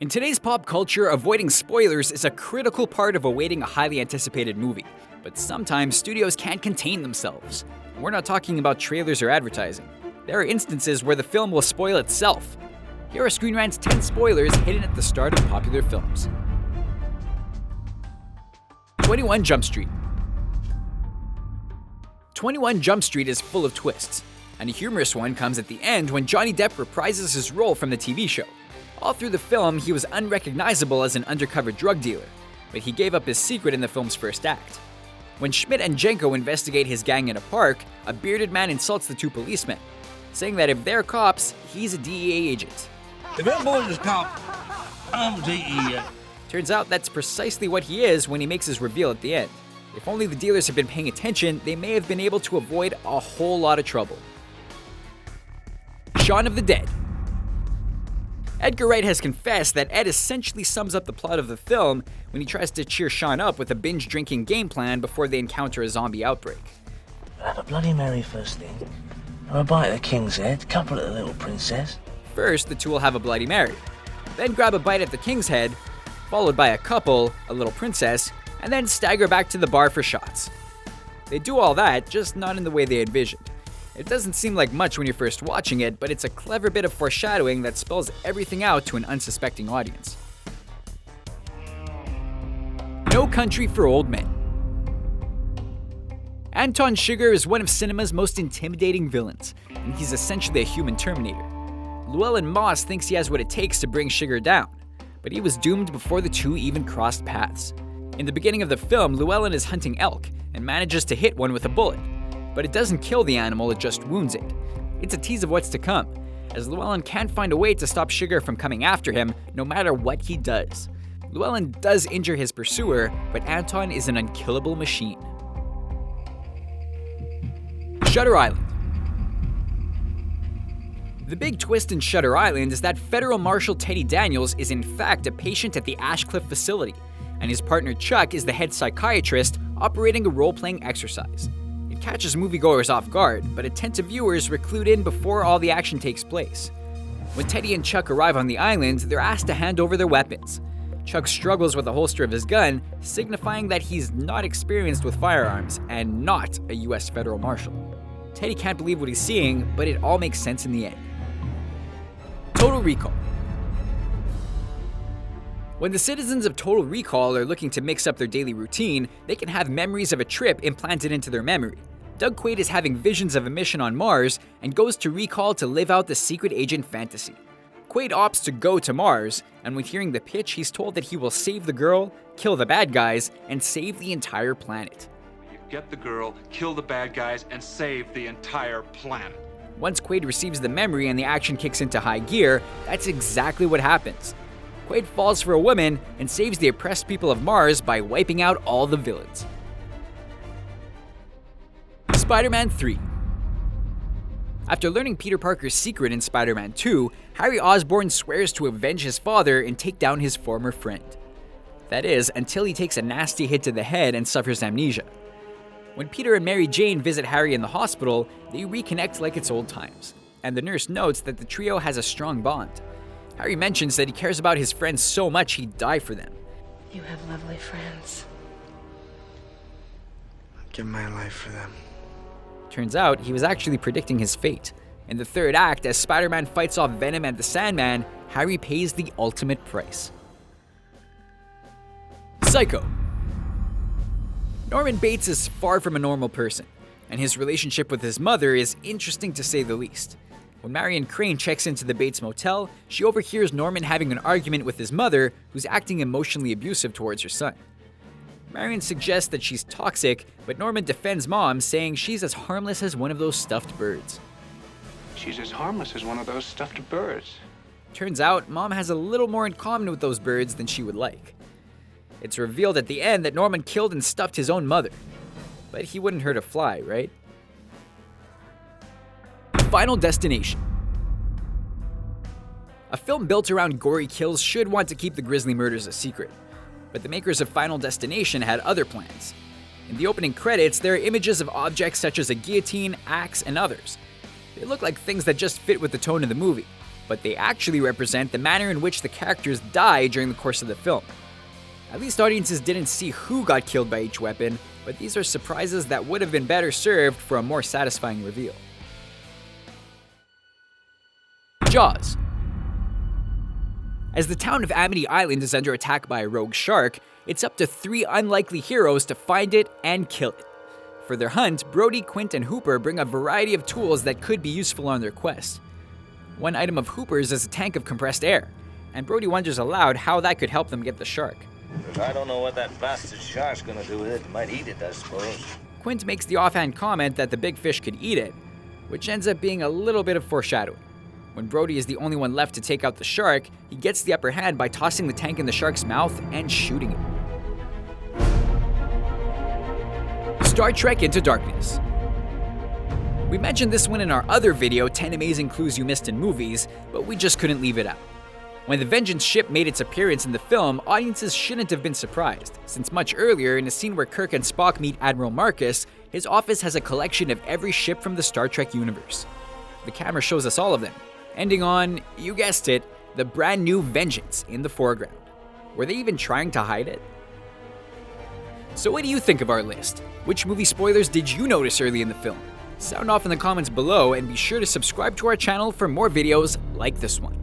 In today's pop culture, avoiding spoilers is a critical part of awaiting a highly anticipated movie. But sometimes studios can't contain themselves. We're not talking about trailers or advertising. There are instances where the film will spoil itself. Here are Screen Rant's 10 spoilers hidden at the start of popular films. 21 Jump Street. 21 Jump Street is full of twists, and a humorous one comes at the end when Johnny Depp reprises his role from the TV show. All through the film, he was unrecognizable as an undercover drug dealer, but he gave up his secret in the film's first act. When Schmidt and Jenko investigate his gang in a park, a bearded man insults the two policemen, saying that if they're cops, he's a DEA agent. If that boy's a cop, I'm DEA. Turns out that's precisely what he is when he makes his reveal at the end. If only the dealers had been paying attention, they may have been able to avoid a whole lot of trouble. Shaun of the Dead. Edgar Wright has confessed that Ed essentially sums up the plot of the film when he tries to cheer Shaun up with a binge-drinking game plan before they encounter a zombie outbreak. Have a Bloody Mary first thing, have a bite of the king's head, couple at the little princess. First, the two will have a Bloody Mary, then grab a bite at the king's head, followed by a couple, a little princess, and then stagger back to the bar for shots. They do all that, just not in the way they envisioned. It doesn't seem like much when you're first watching it, but it's a clever bit of foreshadowing that spells everything out to an unsuspecting audience. No Country for Old Men. Anton Chigurh is one of cinema's most intimidating villains, and he's essentially a human Terminator. Llewellyn Moss thinks he has what it takes to bring Chigurh down, but he was doomed before the two even crossed paths. In the beginning of the film, Llewellyn is hunting elk and manages to hit one with a bullet. But it doesn't kill the animal, it just wounds it. It's a tease of what's to come, as Llewellyn can't find a way to stop Chigurh from coming after him, no matter what he does. Llewellyn does injure his pursuer, but Anton is an unkillable machine. Shutter Island. The big twist in Shutter Island is that Federal Marshal Teddy Daniels is in fact a patient at the Ashcliff facility, and his partner Chuck is the head psychiatrist operating a role-playing exercise. It catches moviegoers off guard, but attentive viewers were clued in before all the action takes place. When Teddy and Chuck arrive on the island, they're asked to hand over their weapons. Chuck struggles with the holster of his gun, signifying that he's not experienced with firearms and not a US federal marshal. Teddy can't believe what he's seeing, but it all makes sense in the end. Total Recall. When the citizens of Total Recall are looking to mix up their daily routine, they can have memories of a trip implanted into their memory. Doug Quaid is having visions of a mission on Mars and goes to Recall to live out the secret agent fantasy. Quaid opts to go to Mars, and when hearing the pitch, he's told that he will save the girl, kill the bad guys, and save the entire planet. You get the girl, kill the bad guys, and save the entire planet. Once Quaid receives the memory and the action kicks into high gear, that's exactly what happens. Quaid falls for a woman and saves the oppressed people of Mars by wiping out all the villains. Spider-Man 3. After learning Peter Parker's secret in Spider-Man 2, Harry Osborn swears to avenge his father and take down his former friend. That is, until he takes a nasty hit to the head and suffers amnesia. When Peter and Mary Jane visit Harry in the hospital, they reconnect like it's old times, and the nurse notes that the trio has a strong bond. Harry mentions that he cares about his friends so much he'd die for them. You have lovely friends. I'd give my life for them. Turns out, he was actually predicting his fate. In the third act, as Spider-Man fights off Venom and the Sandman, Harry pays the ultimate price. Psycho. Norman Bates is far from a normal person, and his relationship with his mother is interesting to say the least. When Marion Crane checks into the Bates motel, she overhears Norman having an argument with his mother, who's acting emotionally abusive towards her son. Marion suggests that she's toxic, but Norman defends Mom, saying she's as harmless as one of those stuffed birds. She's as harmless as one of those stuffed birds. Turns out, Mom has a little more in common with those birds than she would like. It's revealed at the end that Norman killed and stuffed his own mother. But he wouldn't hurt a fly, right? Final Destination. A film built around gory kills should want to keep the grisly murders a secret, but the makers of Final Destination had other plans. In the opening credits, there are images of objects such as a guillotine, axe, and others. They look like things that just fit with the tone of the movie, but they actually represent the manner in which the characters die during the course of the film. At least audiences didn't see who got killed by each weapon, but these are surprises that would have been better served for a more satisfying reveal. Jaws. As the town of Amity Island is under attack by a rogue shark, it's up to 3 unlikely heroes to find it and kill it. For their hunt, Brody, Quint, and Hooper bring a variety of tools that could be useful on their quest. One item of Hooper's is a tank of compressed air, and Brody wonders aloud how that could help them get the shark. I don't know what that bastard shark's gonna do with it. It might eat it, I suppose. Quint makes the offhand comment that the big fish could eat it, which ends up being a little bit of foreshadowing. When Brody is the only one left to take out the shark, he gets the upper hand by tossing the tank in the shark's mouth and shooting it. Star Trek Into Darkness. We mentioned this one in our other video, 10 Amazing Clues You Missed in Movies, but we just couldn't leave it out. When the Vengeance ship made its appearance in the film, audiences shouldn't have been surprised, since much earlier, in a scene where Kirk and Spock meet Admiral Marcus, his office has a collection of every ship from the Star Trek universe. The camera shows us all of them, ending on, you guessed it, the brand new Vengeance in the foreground. Were they even trying to hide it? So what do you think of our list? Which movie spoilers did you notice early in the film? Sound off in the comments below, and be sure to subscribe to our channel for more videos like this one.